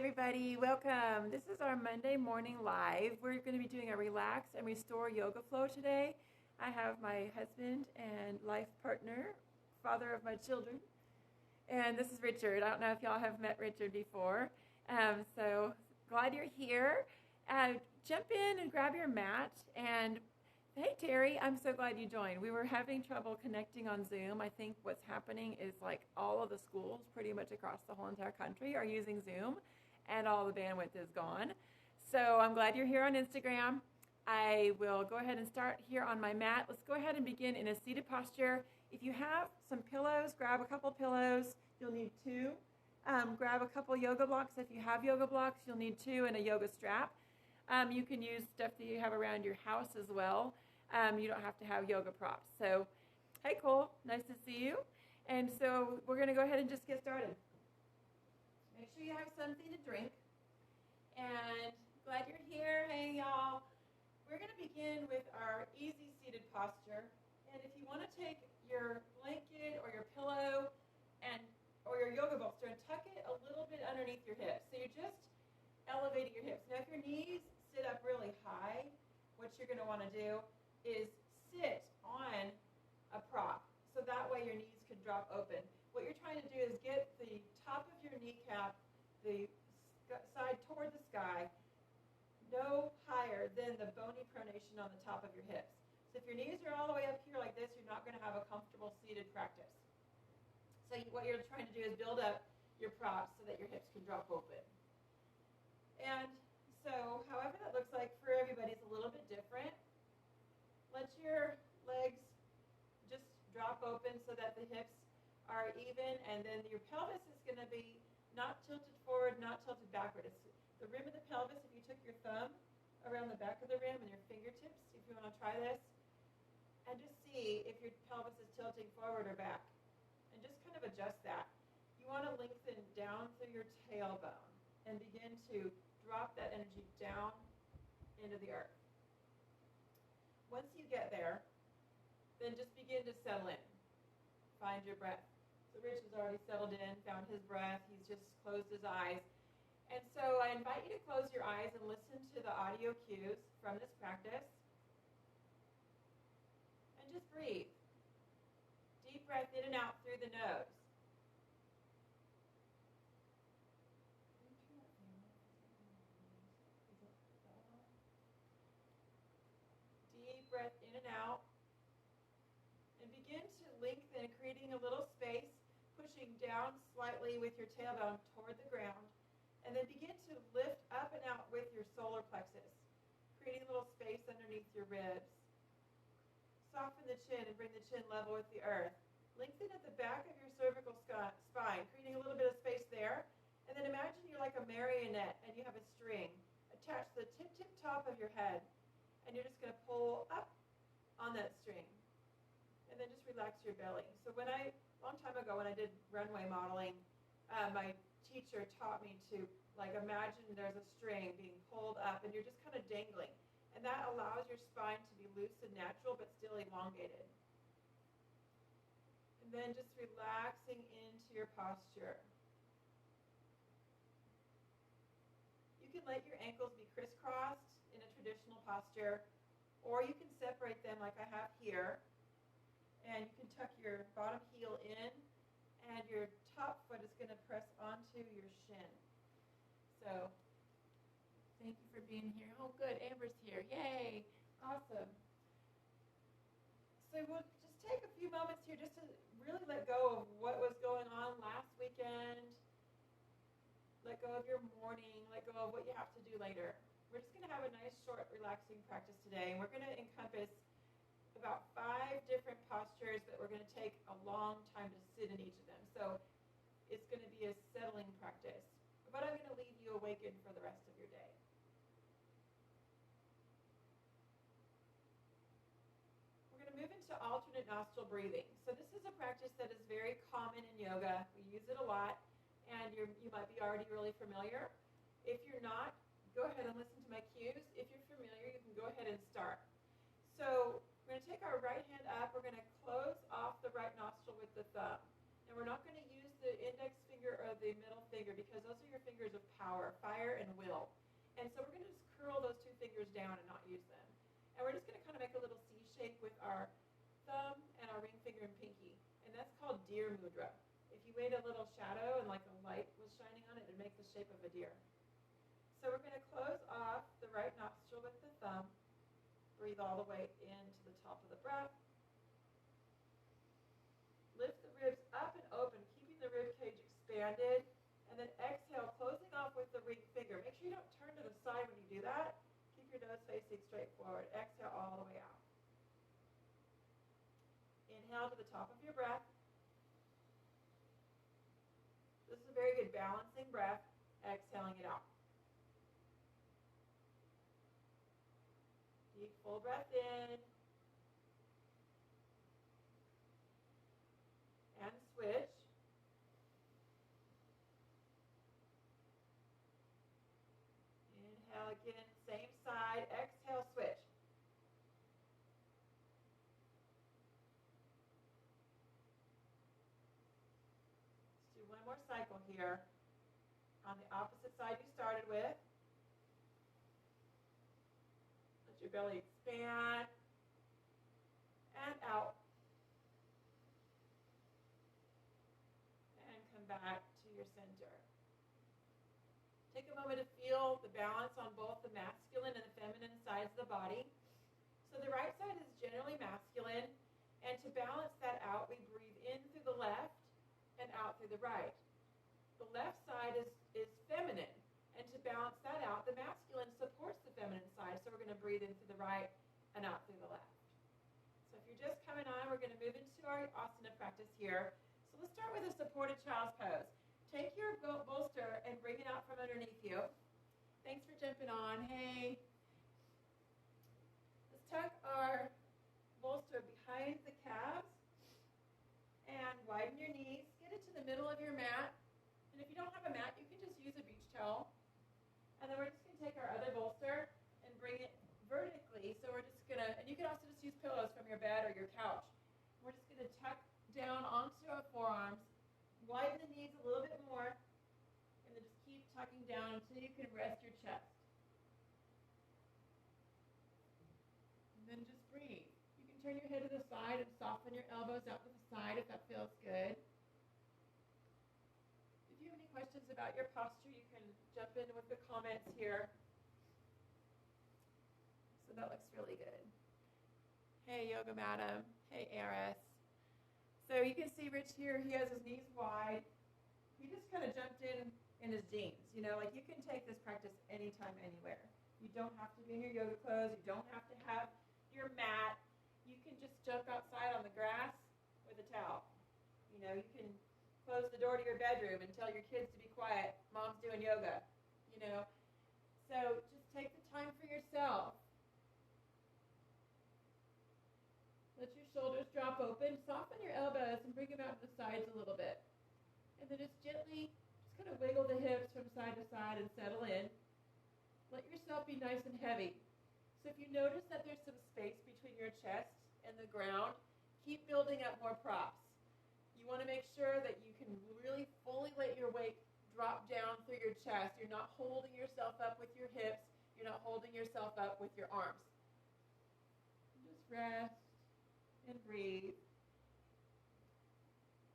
everybody, welcome. This is our Monday morning live. We're going to be doing a relax and restore yoga flow today. I have my husband and life partner, father of my children, and this is Richard. I don't know if y'all have met Richard before, so glad you're here. Jump in and grab your mat. And hey Terry, I'm so glad you joined. We were having trouble connecting on Zoom. I think what's happening is like all of the schools pretty much across the whole entire country are using Zoom and all the bandwidth is gone. So I'm glad you're here on Instagram. I will go ahead and start here on my mat. Let's go ahead and begin in a seated posture. If you have some pillows, grab a couple pillows. You'll need two. Grab a couple yoga blocks. If you have yoga blocks, you'll need two and a yoga strap. You can use stuff that you have around your house as well. You don't have to have yoga props. So, hey Cole, nice to see you. And so we're going to go ahead and just get started. Make sure you have something to drink. And glad you're here. Hey y'all. We're going to begin with our easy seated posture. And if you want to take your blanket or your pillow or your yoga bolster and tuck it a little bit underneath your hips. So you're just elevating your hips. Now if your knees sit up really high, what you're going to want to do is sit on a prop. So that way your knees can drop open. What you're trying to do is get the top of your kneecap, the side toward the sky, no higher than the bony pronation on the top of your hips. So if your knees are all the way up here like this, you're not going to have a comfortable seated practice. So what you're trying to do is build up your props so that your hips can drop open. And so however that looks like for everybody is a little bit different. Let your legs just drop open so that the hips are even, and then your pelvis is going to be not tilted forward, not tilted backward. It's the rim of the pelvis. If you took your thumb around the back of the rim and your fingertips, if you want to try this, and just see if your pelvis is tilting forward or back, and just kind of adjust that. You want to lengthen down through your tailbone and begin to drop that energy down into the earth. Once you get there, then just begin to settle in. Find your breath. So Rich has already settled in, found his breath. He's just closed his eyes. And so I invite you to close your eyes and listen to the audio cues from this practice. And just breathe. Deep breath in and out through the nose. Deep breath in and out. And begin to lengthen, creating a little space, pushing down slightly with your tailbone toward the ground. And then begin to lift up and out with your solar plexus, creating a little space underneath your ribs. Soften the chin and bring the chin level with the earth. Lengthen at the back of your cervical spine, creating a little bit of space there. And then imagine you're like a marionette and you have a string attached to the tip top of your head. And you're just going to pull up on that string. And then just relax your belly. So long time ago when I did runway modeling, my teacher taught me to imagine there's a string being pulled up and you're just kind of dangling. And that allows your spine to be loose and natural but still elongated. And then just relaxing into your posture. You can let your ankles be crisscrossed in a traditional posture, or you can separate them like I have here. And you can tuck your bottom heel in, and your top foot is going to press onto your shin. So, thank you for being here. Oh, good. Amber's here. Yay. Awesome. So, we'll just take a few moments here just to really let go of what was going on last weekend. Let go of your morning. Let go of what you have to do later. We're just going to have a nice, short, relaxing practice today. And we're going to encompass about 5 different postures that we're going to take a long time to sit in each of them. So it's going to be a settling practice. But I'm going to leave you awakened for the rest of your day. We're going to move into alternate nostril breathing. So this is a practice that is very common in yoga. We use it a lot, and you might be already really familiar. If you're not, go ahead and listen to my cues. If you're familiar, you can go ahead and start. So we're going to take our right hand up. We're going to close off the right nostril with the thumb. And we're not going to use the index finger or the middle finger because those are your fingers of power, fire, and will. And so we're going to just curl those two fingers down and not use them. And we're just going to kind of make a little C shape with our thumb and our ring finger and pinky. And that's called deer mudra. If you made a little shadow and like a light was shining on it, it'd make the shape of a deer. So we're going to close off the right nostril with the thumb. Breathe all the way into the top of the breath. Lift the ribs up and open, keeping the rib cage expanded. And then exhale, closing off with the ring finger. Make sure you don't turn to the side when you do that. Keep your nose facing straight forward. Exhale all the way out. Inhale to the top of your breath. This is a very good balancing breath. Exhaling it out. Deep full breath in. And switch. Inhale again, same side. Exhale, switch. Let's do one more cycle here. On the opposite side you started with. Let your belly expand. And out. And come back to your center. Take a moment to feel the balance on both the masculine and the feminine sides of the body. So the right side is generally masculine, and to balance that out, we breathe in through the left and out through the right. The left side is feminine, and to balance that out, the masculine supports the feminine side, so we're going to breathe in through the right and out through the left. So if you're just coming on, we're going to move into our asana practice here. So let's start with a supported child's pose. Take your bolster and bring it out from underneath you. Thanks for jumping on. Hey. Let's tuck our bolster behind the calves and widen your knees. Get it to the middle of your mat. And if you don't have a mat, you can just use a beach towel. And then we're just going to take our other bolster and bring it vertically. So we're just going to, and you can also just use pillows from your bed or your couch. We're just going to tuck down onto our forearms. Widen the knees a little bit more, and then just keep tucking down until you can rest your chest. And then just breathe. You can turn your head to the side and soften your elbows out to the side if that feels good. If you have any questions about your posture, you can jump in with the comments here. So that looks really good. Hey, Yoga Madam. Hey, Eris. So you can see Rich here, he has his knees wide. He just kind of jumped in his jeans. You know, like you can take this practice anytime, anywhere. You don't have to be in your yoga clothes. You don't have to have your mat. You can just jump outside on the grass with a towel. You know, you can close the door to your bedroom and tell your kids to be quiet. Mom's doing yoga, you know. So just take the time for yourself. Let your shoulders drop open. Soften your elbows and bring them out to the sides a little bit. And then just gently, just kind of wiggle the hips from side to side and settle in. Let yourself be nice and heavy. So if you notice that there's some space between your chest and the ground, keep building up more props. You want to make sure that you can really fully let your weight drop down through your chest. You're not holding yourself up with your hips. You're not holding yourself up with your arms. Just rest. And breathe.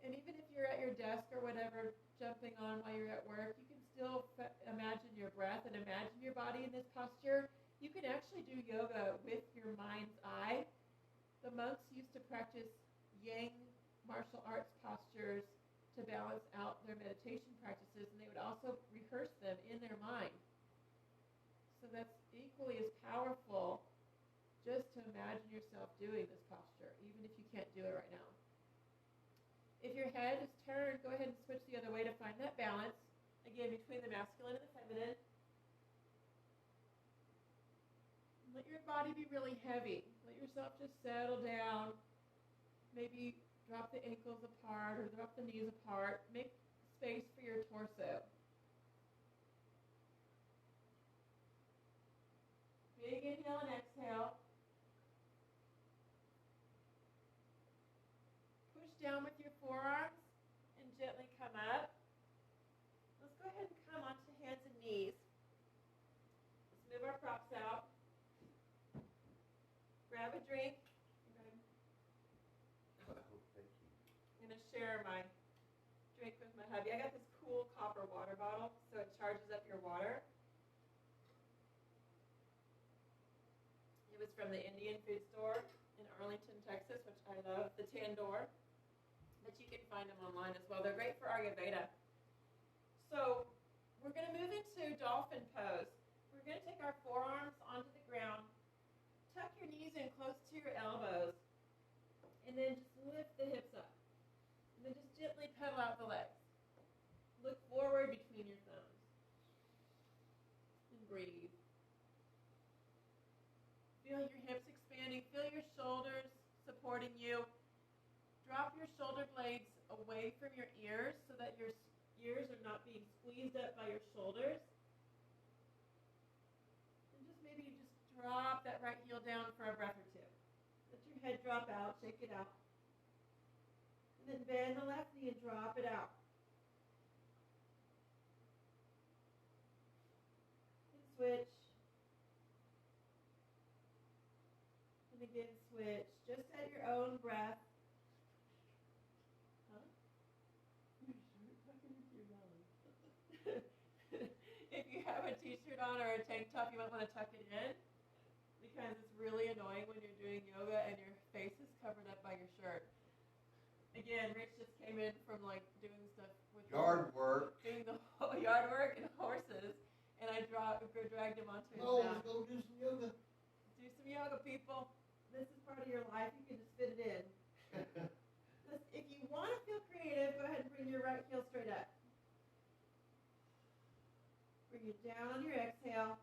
And even if you're at your desk or whatever, jumping on while you're at work, you can still imagine your breath and imagine your body in this posture. You can actually do yoga with your mind's eye. The monks used to practice yang martial arts postures to balance out their meditation practices, and they would also rehearse them in their mind. So that's equally as powerful just to imagine yourself doing this posture, even if you can't do it right now. If your head is turned, go ahead and switch the other way to find that balance, again, between the masculine and the feminine. Let your body be really heavy. Let yourself just settle down. Maybe drop the ankles apart or drop the knees apart. Make space for your torso. Big inhale and exhale. Push down with your forearms and gently come drink. Oh, thank you. I'm going to share my drink with my hubby. I got this cool copper water bottle, so it charges up your water. It was from the Indian food store in Arlington, Texas, which I love, the Tandoor. But you can find them online as well. They're great for Ayurveda. So we're going to move into Dolphin Pose. We're going to take our forearms onto the ground, tuck your knees in close to your elbows, and then just lift the hips up. And then just gently pedal out the legs. Look forward between your thumbs. And breathe. Feel your hips expanding. Feel your shoulders supporting you. Drop your shoulder blades away from your ears so that your ears are not being squeezed up by your shoulders. And just maybe just drop that right heel down for a breath or two. Let your head drop out, shake it out. And then bend the left knee and drop it out. And switch. And again, switch. Just at your own breath. If you have a t-shirt on or a tank top, you might want to tuck it in because it's really annoying when you're doing yoga and your face is covered up by your shirt. Again, Rich just came in from like doing stuff with Yard work. doing the yard work and horses, and I dragged him onto his mat. Let's go do some yoga. Do some yoga, people. This is part of your life. You can just fit it in. If you want to feel creative, go ahead and bring your right heel straight up. Bring it down on your exhale.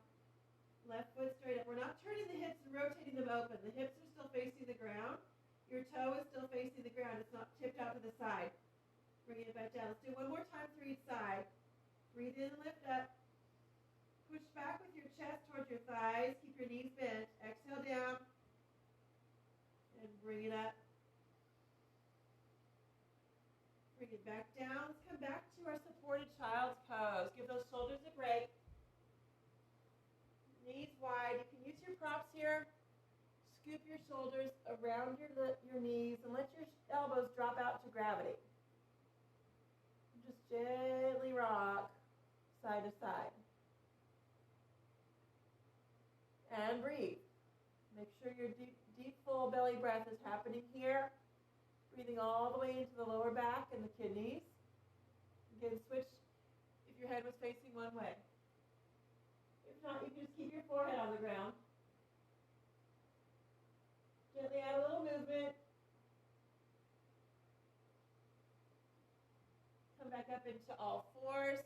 Left foot straight up. We're not turning the hips and rotating them open. The hips are still facing the ground. Your toe is still facing the ground. It's not tipped out to the side. Bring it back down. Let's do one more time through each side. Breathe in and lift up. Push back with your chest towards your thighs. Keep your knees bent. Exhale down. And bring it up. Bring it back down. Let's come back to our supported child's pose. Give those shoulders a break. Knees wide. You can use your props here. Scoop your shoulders around your knees and let your elbows drop out to gravity. Just gently rock side to side. And breathe. Make sure your deep, full belly breath is happening here. Breathing all the way into the lower back and the kidneys. Again, switch if your head was facing one way. If not, you can just keep your forehead on the ground. Gently add a little movement. Come back up into all fours.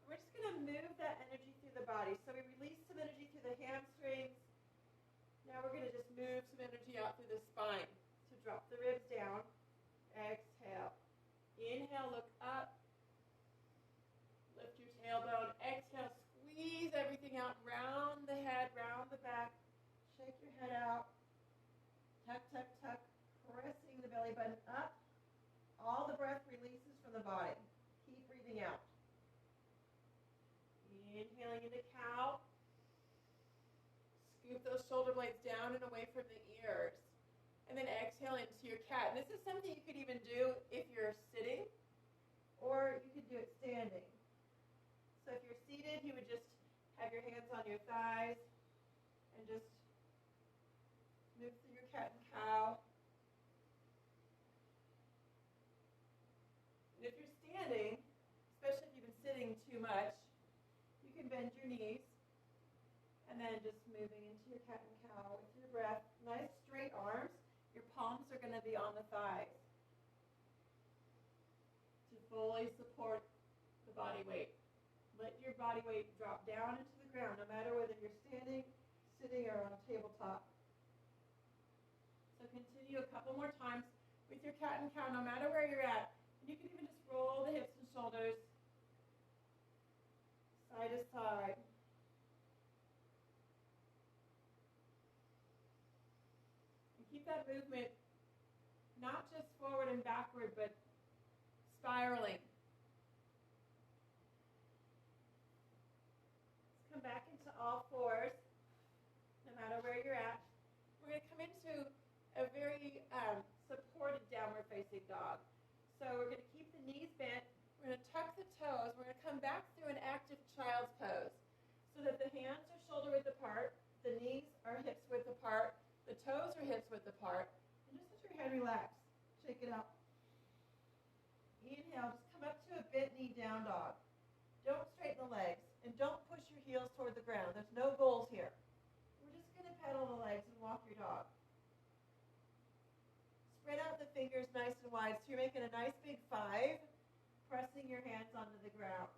We're just going to move that energy through the body. So we release some energy through the hamstrings. Now we're going to just move some energy out through the spine. So drop the ribs down. Exhale. Inhale, look up. Lift your tailbone. Exhale, squeeze everything out. Round the head, round the back. Shake your head out. Tuck, tuck, tuck. Pressing the belly button up. All the breath releases from the body. Keep breathing out. Inhaling into cow. Scoop those shoulder blades down and away from the ears. And then exhale into your cat. And this is something you could even do if you're sitting, or you could do it standing. So if you're seated, you would just have your hands on your thighs and just move through your cat and cow. And if you're standing, especially if you've been sitting too much, you can bend your knees and then just moving into your cat and cow with your breath. Nice straight arms. Your palms are going to be on the thighs to fully support the body weight. Let your body weight drop down into the ground, no matter whether you're standing, sitting, or on a tabletop. So continue a couple more times with your cat and cow, no matter where you're at. And you can even just roll the hips and shoulders side to side. Keep that movement not just forward and backward, but spiraling. Let's come back into all fours, no matter where you're at. We're going to come into into a very supported downward facing dog. So we're going to keep the knees bent. We're going to tuck the toes. We're going to come back through an active child's pose so that the hands are shoulder width apart, the knees are hips width apart, the toes are hips width apart, and just let your head relax. Shake it out. Inhale, just come up to a bent knee down dog. Don't straighten the legs, and don't push your heels toward the ground. There's no goals here. We're just going to pedal the legs and walk your dog. Spread out the fingers nice and wide, so you're making a nice big 5, pressing your hands onto the ground.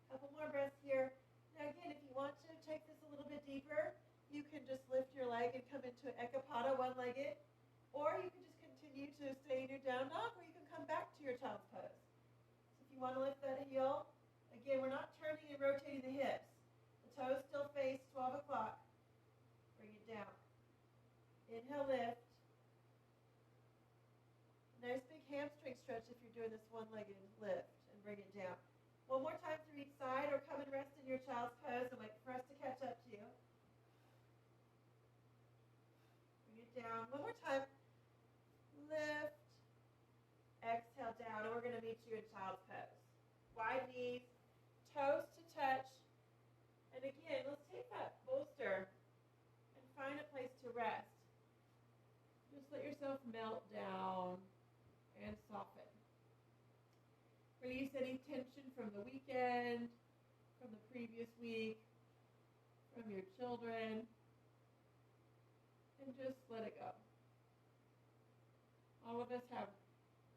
Couple more breaths here. Now again, if you want to take this a little bit deeper, you can just lift your leg and come into an ekapada, one-legged, or you can just continue to stay in your down dog, or you can come back to your child's pose. So if you want to lift that heel, again, we're not turning and rotating the hips. The toes still face 12 o'clock. Bring it down. Inhale, lift. Nice big hamstring stretch if you're doing this one-legged lift, and bring it down. One more time through each side, or come and rest in your child's pose and wait for us to catch up to you. Bring it down. One more time. Lift. Exhale down, and we're going to meet you in child's pose. Wide knees, toes to touch. And again, let's take that bolster and find a place to rest. Just let yourself melt down and soften. Release any tension from the weekend, from the previous week, from your children, and just let it go. All of us have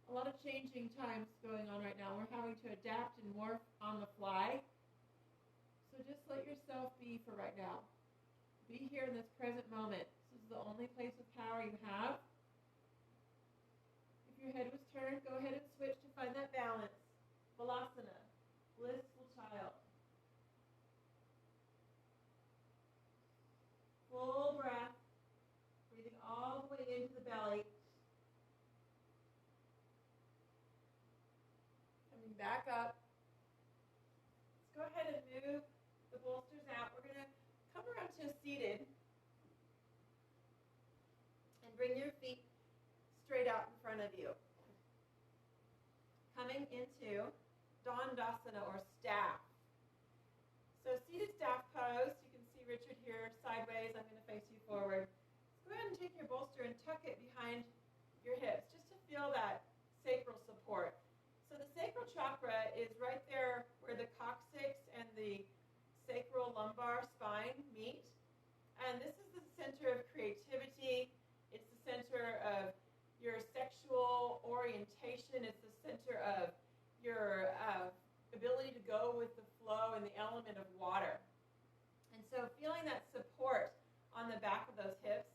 a lot of changing times going on right now. We're having to adapt and morph on the fly. So just let yourself be for right now. Be here in this present moment. This is the only place of power you have. If your head was turned, go ahead and switch to find that balance. Balasana, blissful child. Full breath, breathing all the way into the belly. Coming back up. Let's go ahead and move the bolsters out. We're going to come around to seated and bring your feet straight out in front of you. Coming into Dandasana, or staff. So seated staff pose. You can see Richard here sideways. I'm going to face you forward. Go ahead and take your bolster and tuck it behind your hips just to feel that sacral support. So the sacral chakra is right there where the coccyx and the sacral lumbar spine meet. And this is the center of creativity. It's the center of your sexual orientation. It's the center of your ability to go with the flow and the element of water. And so feeling that support on the back of those hips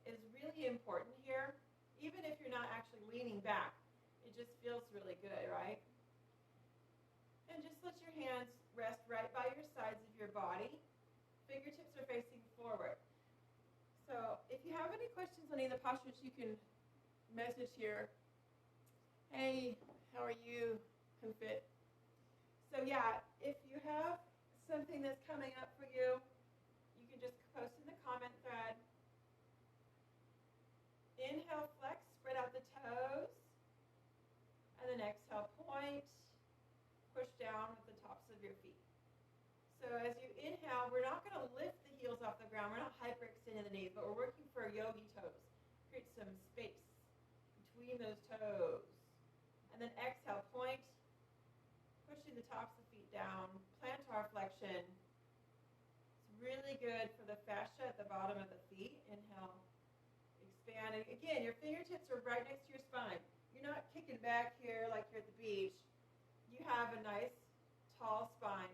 is really important here. Even if you're not actually leaning back, it just feels really good, right? And just let your hands rest right by your sides of your body. Fingertips are facing forward. So if you have any questions on any of the postures, you can message here. Hey, how are you? Fit. So yeah, if you have something that's coming up for you, you can just post in the comment thread. Inhale, flex, spread out the toes, and then exhale, point, push down with the tops of your feet. So as you inhale, we're not going to lift the heels off the ground. We're not hyperextending the knees, but we're working for yogi toes. Create some space between those toes. And then exhale, point, pushing the tops of the feet down, plantar flexion. It's really good for the fascia at the bottom of the feet. Inhale, expand. And again, your fingertips are right next to your spine. You're not kicking back here like you're at the beach. You have a nice, tall spine,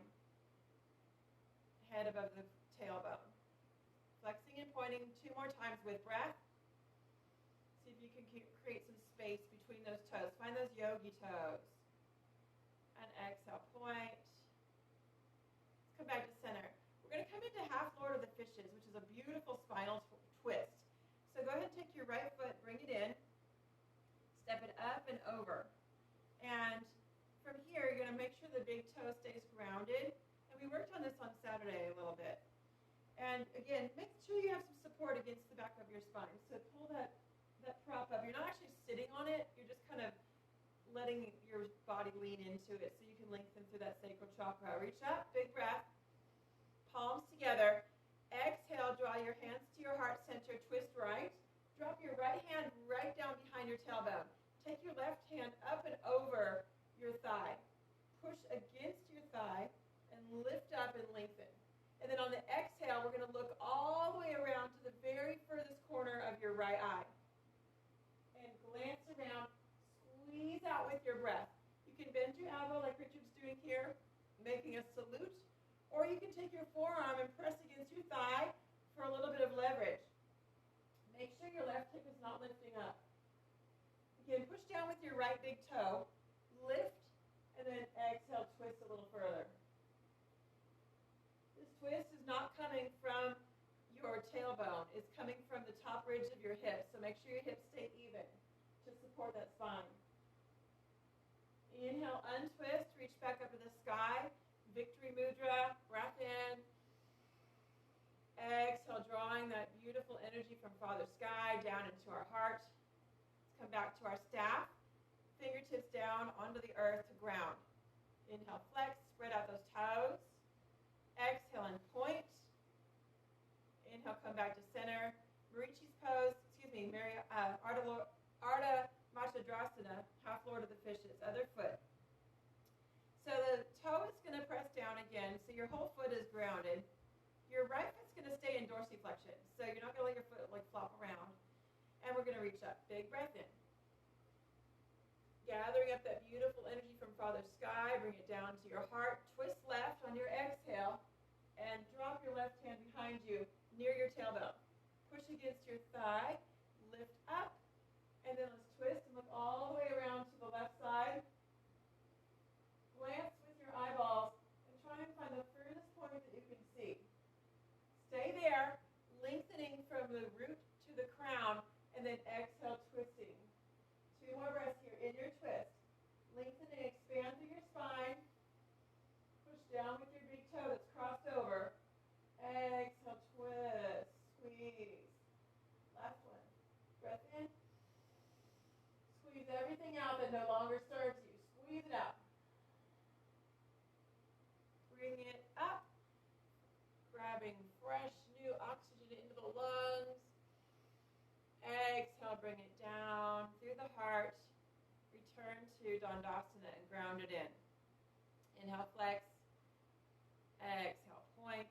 head above the tailbone. Flexing and pointing 2 more times with breath. See if you can create some space between those toes. Find those yogi toes. And exhale, point. Let's come back to center. We're going to come into half Lord of the Fishes, which is a beautiful spinal twist. So go ahead and take your right foot, bring it in, step it up and over. And from here, you're going to make sure the big toe stays grounded. And we worked on this on Saturday a little bit. And again, make sure you have some support against the back of your spine. So pull that prop up. You're not actually sitting on it. You're just kind of letting your body lean into it so you can lengthen through that sacral chakra. Reach up, big breath, palms together. Exhale, draw your hands to your heart center, twist right. Drop your right hand right down behind your tailbone. Take your left hand up and over your thigh. Push against your thigh and lift up and lengthen. And then on the exhale, we're going to look all the way around to the very furthest corner of your right eye. And glance around, squeeze out with your breath. You can bend your elbow like Richard's doing here, making a salute. Or you can take your forearm and press against your thigh for a little bit of leverage. Make sure your left hip is not lifting up. Again, push down with your right big toe, lift, and then exhale, twist a little further. This twist is not coming from your tailbone. It's coming from the top ridge of your hips, so make sure your hips stay even to support that spine. Inhale, untwist, reach back up to the sky. Victory Mudra, breath in. Exhale, drawing that beautiful energy from Father Sky down into our heart. Let's come back to our staff. Fingertips down onto the earth to ground. Inhale, flex, spread out those toes. Exhale and point. Inhale, come back to center. Marichi's pose, Ardha Matsyendrasana, half Lord of the Fishes, other foot. So the toe is going to press down again, so your whole foot is grounded. Your right foot's going to stay in dorsiflexion, so you're not going to let your foot flop around. And we're going to reach up. Big breath in. Gathering up that beautiful energy from Father Sky, bring it down to your heart. Twist left on your exhale, and drop your left hand behind you near your tailbone. Push against your thigh, lift up, and then let's twist and look all the way around to the left side. Glance with your eyeballs and try and find the furthest point that you can see. Stay there, lengthening from the root to the crown, and then exhale, twisting. 2 more breaths here in your twist. Lengthen and expand through your spine. Push down with your big toe that's crossed over. Exhale, twist, squeeze. Last one. Breath in. Squeeze everything out that no longer serves you. Squeeze it out. Bring it up, grabbing fresh new oxygen into the lungs. Exhale, bring it down through the heart. Return to Dandasana and ground it in. Inhale, flex. Exhale, point.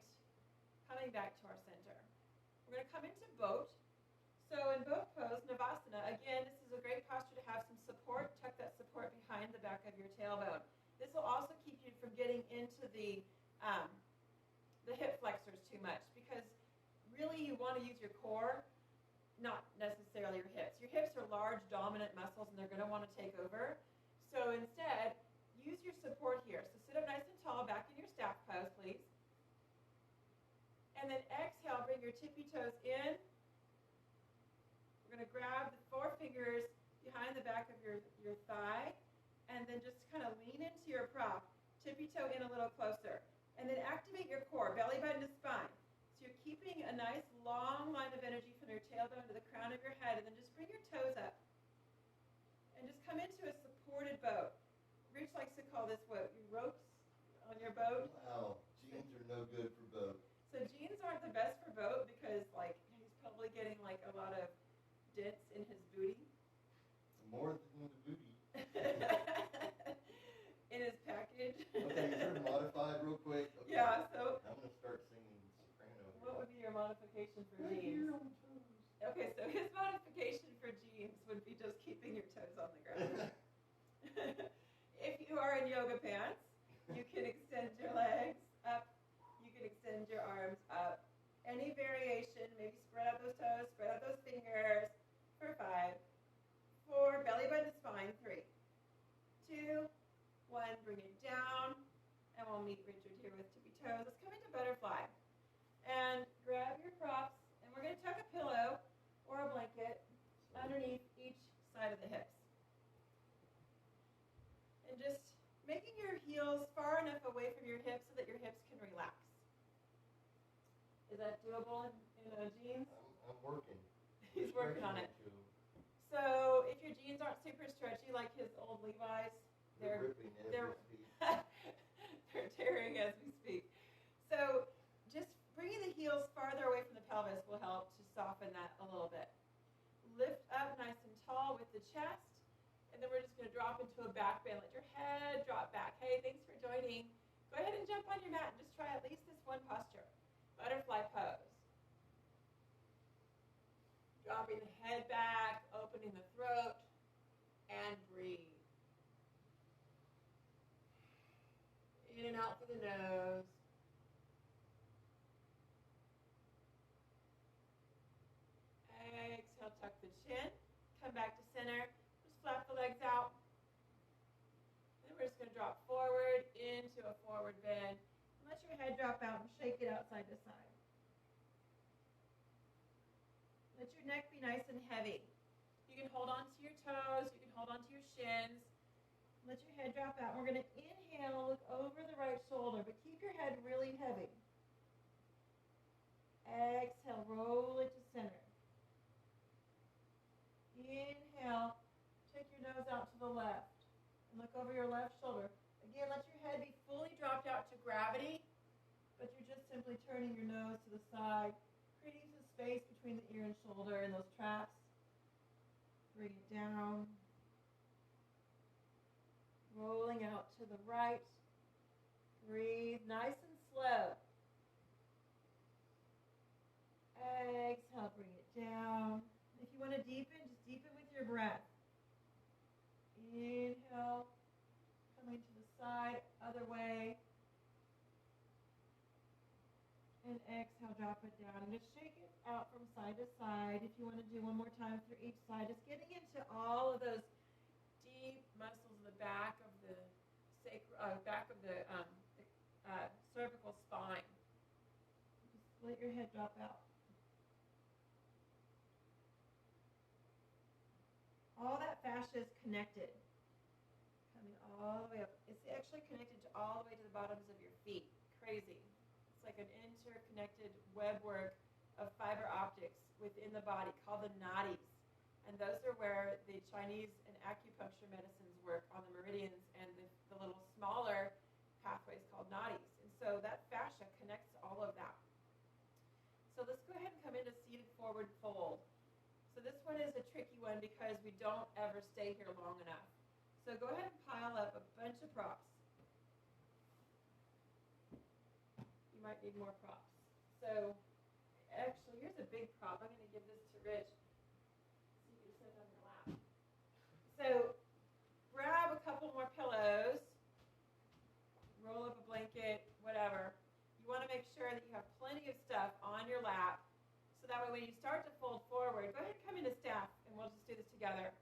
Coming back to our center. We're going to come into boat. So in boat pose, Navasana, again, this is a great posture to have some support. Tuck that support behind the back of your tailbone. This will also keep you from getting into the hip flexors too much, because really you want to use your core, not necessarily your hips. Your hips are large, dominant muscles, and they're going to want to take over. So instead, use your support here. So sit up nice and tall, back in your staff pose, please. And then exhale, bring your tippy toes in. We're going to grab the forefingers behind the back of your thigh, and then just kind of lean into your prop. Tippy toe in a little closer. And then activate your core, belly button to spine. So you're keeping a nice long line of energy from your tailbone to the crown of your head, and then just bring your toes up. And just come into a supported boat. Rich likes to call this what? Your ropes on your boat? Wow, jeans are no good for boat. So jeans aren't the best for boat because he's probably getting a lot of dents in his booty. More than the booty. In his package. Okay, you heard modified real quick. Okay. Yeah, so I'm going to start singing soprano. What would be your modification for jeans? Okay, so his modification for jeans would be just keeping your toes on the ground. If you are in yoga pants, you can extend your legs up. You can extend your arms up. Any variation, maybe spread out those toes, spread out those fingers for 5, 4, belly button to spine, 3, 2, 1, bring it down, and we'll meet Richard here with tippy toes. Let's come into butterfly. And grab your props, and we're going to tuck a pillow or a blanket underneath each side of the hips. Is that doable in jeans? I'm working. He's working on it. Stretching into 'em. So if your jeans aren't super stretchy like his old Levi's, They're ripping as they're we speak. they're tearing as we speak. So just bringing the heels farther away from the pelvis will help to soften that a little bit. Lift up nice and tall with the chest, and then we're just going to drop into a back bend. Let your head drop back. Hey, thanks for joining. Go ahead and jump on your mat and just try at least this one posture. Butterfly pose. Dropping the head back, opening the throat, and breathe. In and out through the nose. Exhale, tuck the chin. Come back to center. Just flap the legs out. And then we're just going to drop forward into a forward bend. And let your head drop out and shake it out side to side. Let your neck be nice and heavy. You can hold on to your toes. You can hold on to your shins. Let your head drop out. We're going to inhale, look over the right shoulder, but keep your head really heavy. Exhale, roll it to center. Inhale, take your nose out to the left and look over your left shoulder. Again, let your head be fully dropped out to gravity, but you're just simply turning your nose to the side, creating some space between the ear and shoulder and those traps. Bring it down. Rolling out to the right. Breathe nice and slow. Exhale, bring it down. If you want to deepen, just deepen with your breath. Inhale, coming to the side, other way. And exhale, drop it down. And just shake it out from side to side. If you want to do one more time through each side, just getting into all of those deep muscles in the back of the cervical spine. Just let your head drop out. All that fascia is connected, coming all the way up. It's actually connected to all the way to the bottoms of your feet. Crazy. It's like an interconnected web work of fiber optics within the body called the nadis. And those are where the Chinese and acupuncture medicines work on the meridians and the little smaller pathways called nadis. And so that fascia connects all of that. So let's go ahead and come into seated forward fold. So this one is a tricky one because we don't ever stay here long enough. So go ahead and pile up a bunch of props. You might need more props. So actually, here's a big prop. I'm going to give this to Rich. On your lap. So grab a couple more pillows, roll up a blanket, whatever. You want to make sure that you have plenty of stuff on your lap, so that way when you start to fold forward, go ahead and come into staff, and we'll just do this together.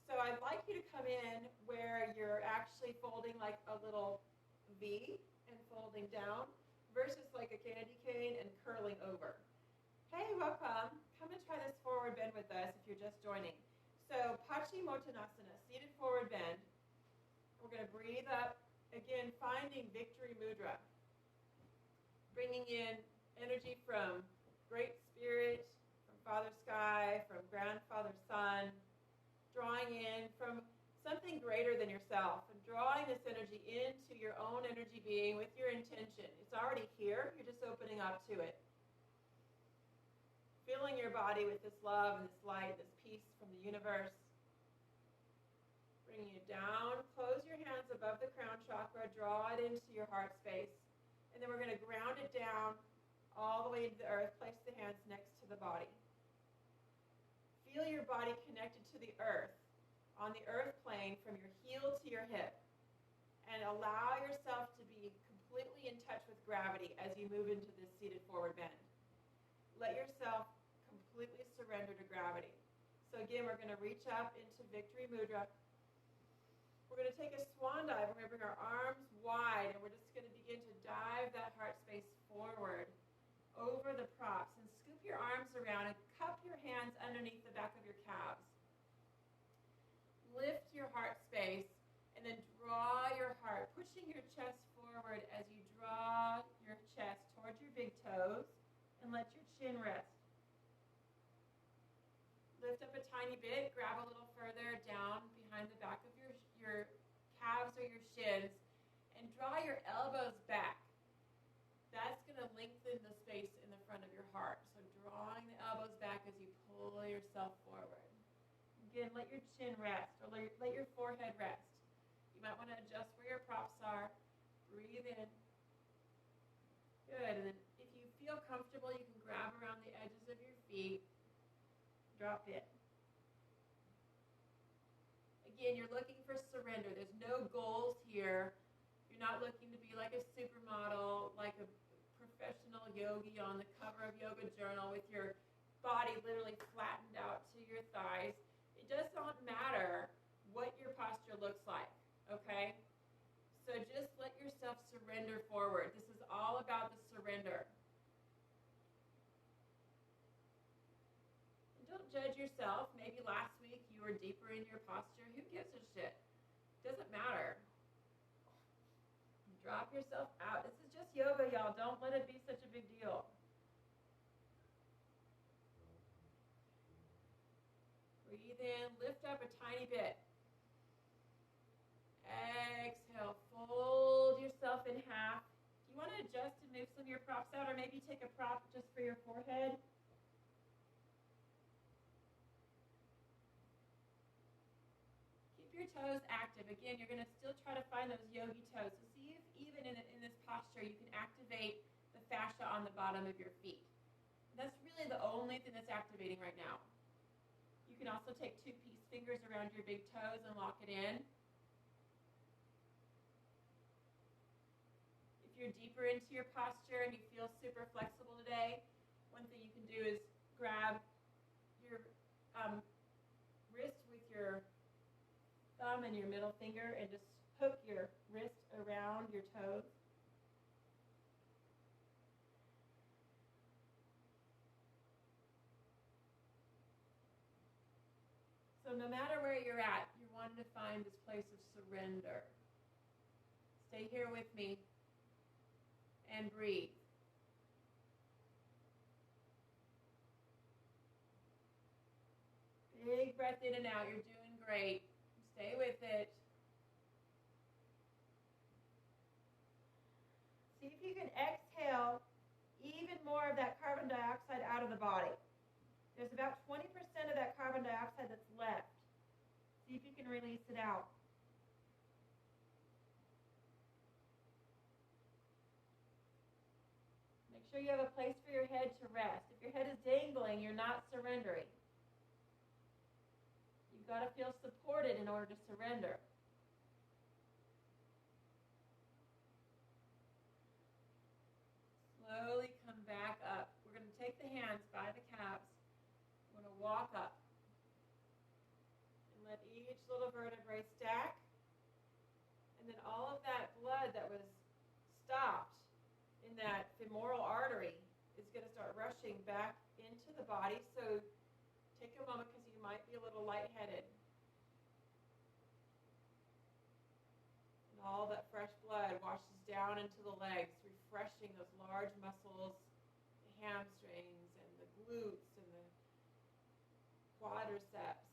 So I'd like you to come in where you're actually folding like a little V and folding down, versus like a candy cane and curling over. Hey, welcome. Come and try this forward bend with us if you're just joining. So Paschimottanasana, seated forward bend. We're going to breathe up. Again, finding victory mudra. Bringing in energy from Great Spirit, from Father Sky, from Grandfather Sun. Drawing in from something greater than yourself. And drawing this energy into your own energy being with your intention. It's already here. You're just opening up to it. Filling your body with this love and this light, this peace from the universe. Bringing you down. Close your hands above the crown chakra. Draw it into your heart space. And then we're going to ground it down all the way to the earth. Place the hands next to the body. Feel your body connected to the earth, on the earth plane from your heel to your hip. And allow yourself to be completely in touch with gravity as you move into this seated forward bend. Let yourself completely surrender to gravity. So again, we're going to reach up into Victory Mudra. We're going to take a Swan Dive. We're going to bring our arms wide, and we're just going to begin to dive that heart space forward over the props. And scoop your arms around and cup your hands underneath the back of your calves. Lift your heart space, and then draw your heart, pushing your chest forward as you draw your chest towards your big toes. And and let your chin rest. Lift up a tiny bit, grab a little further down behind the back of your calves or your shins, and draw your elbows back. That's going to lengthen the space in the front of your heart. So drawing the elbows back as you pull yourself forward. Again, let your chin rest, or let your forehead rest. You might want to adjust where your props are. Breathe in. Good. And then if you feel comfortable, you can grab around the edges of your feet. Drop in. Again, you're looking for surrender. There's no goals here. You're not looking to be like a supermodel, like a professional yogi on the cover of Yoga Journal with your body literally flattened out to your thighs. It does not matter what your posture looks like, okay? So just let yourself surrender forward. This is all about the surrender. And don't judge yourself. Maybe last week you were deeper in your posture. Who gives a shit? Doesn't matter. Drop yourself out. This is just yoga, y'all. Don't let it be such a big deal. Breathe in. Lift up a tiny bit. Exhale. Fold yourself in half. Do you want to adjust and move some of your props out, or maybe take a prop just for your forehead? Keep your toes active. Again, you're going to still try to find those yogi toes. So see if even in this posture you can activate the fascia on the bottom of your feet. And that's really the only thing that's activating right now. You can also take 2 peace fingers around your big toes and lock it in. If you're deeper into your posture and you feel super flexible today, one thing you can do is grab your wrist with your thumb and your middle finger and just hook your wrist around your toes. So no matter where you're at, you're wanting to find this place of surrender. Stay here with me and breathe. Big breath in and out. You're doing great. Stay with it. See if you can exhale even more of that carbon dioxide out of the body. There's about 20% of that carbon dioxide that's left. See if you can release it out. Make sure you have a place for your head to rest. If your head is dangling, you're not surrendering. You've got to feel supported in order to surrender. Slowly come back up. We're going to take the hands by the calves. We're going to walk up. And let each little vertebrae stack. And then all of that blood that was stopped in that femoral artery is going to start rushing back into the body. So take a moment because you might be a little lightheaded. And all that fresh blood washes down into the legs, refreshing those large muscles, the hamstrings and the glutes and the quadriceps,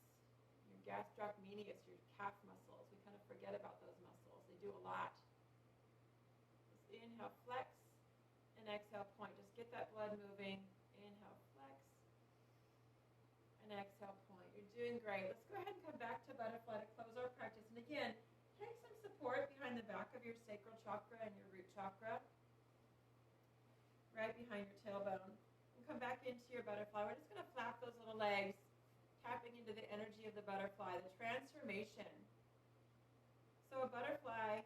your gastrocnemius, your calf muscles. We kind of forget about those muscles. They do a lot. Just inhale, flex, and exhale, point. Just get that blood moving. Inhale, flex, and exhale, point. You're doing great. Let's go ahead and come back to butterfly to close our practice. And again, take some support behind the back of your sacral chakra and your root chakra, right behind your tailbone. And come back into your butterfly. We're just going to flap those little legs, tapping into the energy of the butterfly, the transformation. So a butterfly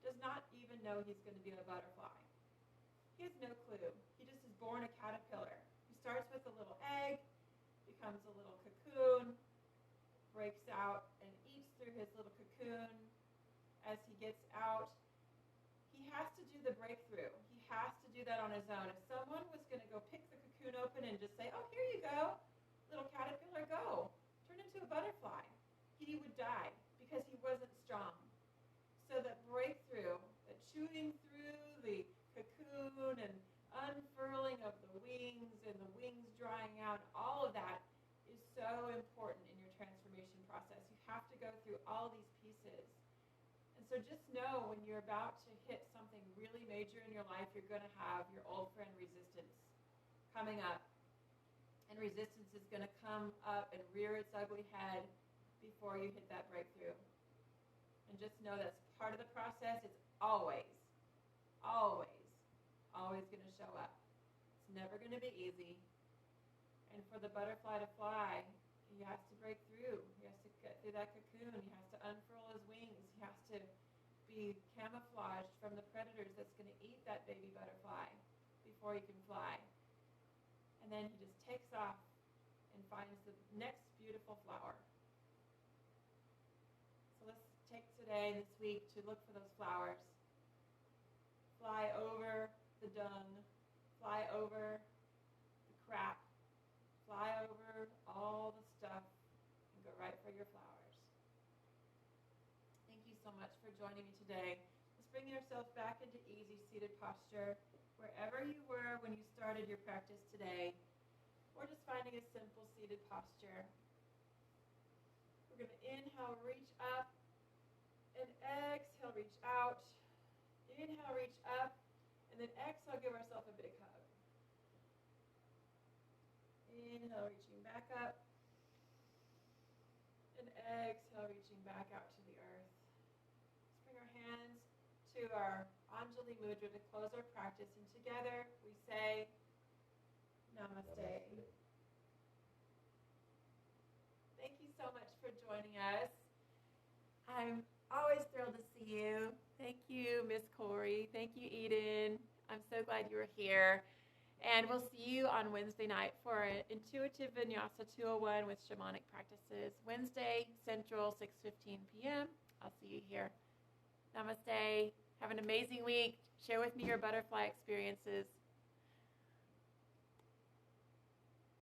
does not even know he's going to be a butterfly. He has no clue. He just is born a caterpillar. He starts with a little egg, becomes a little cocoon, breaks out and eats through his little cocoon. As he gets out, he has to do the breakthrough. He has to do that on his own. If someone was going to go pick the cocoon open and just say, oh, here you go, little caterpillar, go, turn into a butterfly, he would die because he wasn't strong. So that breakthrough, that chewing through the cocoon and unfurling of the wings so important in your transformation process. You have to go through all these pieces. And so just know when you're about to hit something really major in your life, you're going to have your old friend resistance coming up. And resistance is going to come up and rear its ugly head before you hit that breakthrough. And just know that's part of the process. It's always going to show up. It's never going to be easy. And for the butterfly to fly, he has to break through. He has to get through that cocoon. He has to unfurl his wings. He has to be camouflaged from the predators that's going to eat that baby butterfly before he can fly. And then he just takes off and finds the next beautiful flower. So let's take today, this week, to look for those flowers. Fly over the dung. Fly over the crap. Fly over all the stuff and go right for your flowers. Thank you so much for joining me today. Let's bring yourself back into easy seated posture, wherever you were when you started your practice today, or just finding a simple seated posture. We're going to inhale, reach up, and exhale, reach out. Inhale, reach up, and then exhale, give ourselves a big hug. Inhale, reaching back up, and exhale, reaching back out to the earth. Let's bring our hands to our Anjali Mudra to close our practice, and together we say, Namaste. Thank you so much for joining us. I'm always thrilled to see you. Thank you, Miss Corey. Thank you, Eden. I'm so glad you were here. And we'll see you on Wednesday night for an Intuitive Vinyasa 201 with shamanic practices. Wednesday, Central, 6:15 p.m. I'll see you here. Namaste. Have an amazing week. Share with me your butterfly experiences.